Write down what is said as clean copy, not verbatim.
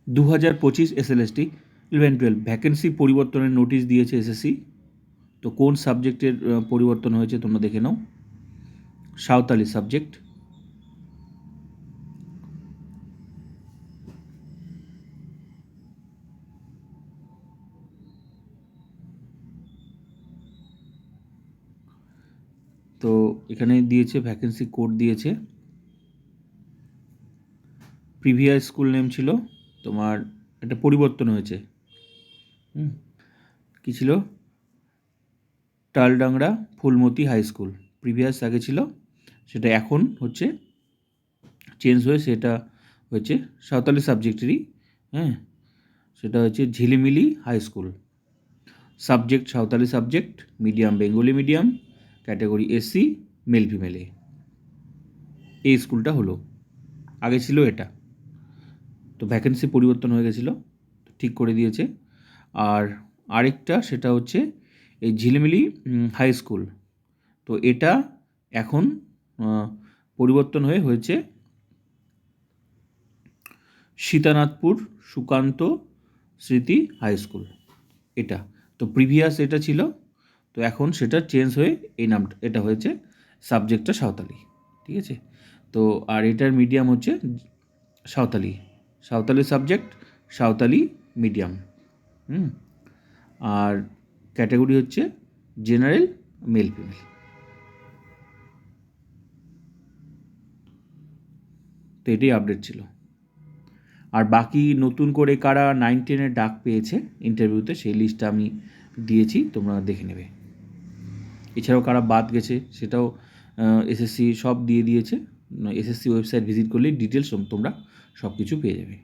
2025 SLST 11-12 vacancy পরিবর্তনের notice দিয়েছে SSC. তো কোন সাবজেক্টের পরিবর্তন হয়েছে তোমরা দেখে নাও। সাঁওতালি সাবজেক্ট। তো এখানে দিয়েছে ভ্যাকেন্সি কোড দিয়েছে। প্রিভিয়াস স্কুল নেম ছিল তোমার, এটা পরিবর্তন হয়েছে। কী ছিল? টালডাংরা ফুলমতি হাই স্কুল। প্রিভিয়াস আগে ছিল, সেটা এখন হচ্ছে চেঞ্জ হয়ে সেটা হয়েছে সাঁওতালি সাবজেক্টেরই। হ্যাঁ, সেটা হচ্ছে Jhilimili high school. Subject Santali subject, medium Bengali medium, category SC, male ফিমেলে। এই স্কুলটা হলো, আগে ছিল এটা। তো ভ্যাকেন্সি পরিবর্তন হয়ে গেছিলো, ঠিক করে দিয়েছে। আর আরেকটা সেটা হচ্ছে এই ঝিলিমিলি হাই স্কুল। তো এটা এখন পরিবর্তন হয়েছে সীতানাথপুর সুকান্ত স্মৃতি হাই স্কুল। এটা তো প্রিভিয়াস এটা ছিল, তো এখন সেটা চেঞ্জ হয়ে এই নামটা এটা হয়েছে, সাবজেক্টটা সাঁওতালি। ঠিক আছে? তো আর এটার মিডিয়াম হচ্ছে সাঁওতালি। Santali subject, Santali medium. আর ক্যাটাগরি হচ্ছে জেনারেল, মেল ফিমেল। তো এটাই আপডেট ছিল। আর বাকি নতুন করে কারা 9-10-এর ডাক পেয়েছে ইন্টারভিউতে, সেই লিস্টটা আমি দিয়েছি, তোমরা দেখে নেবে। এছাড়াও কারা বাদ গেছে সেটাও এসএসসি সব দিয়ে দিয়েছে। এসএসসি ওয়েবসাইট ভিজিট করলেই ডিটেলস তোমরা সব কিছু পেয়ে যাবে।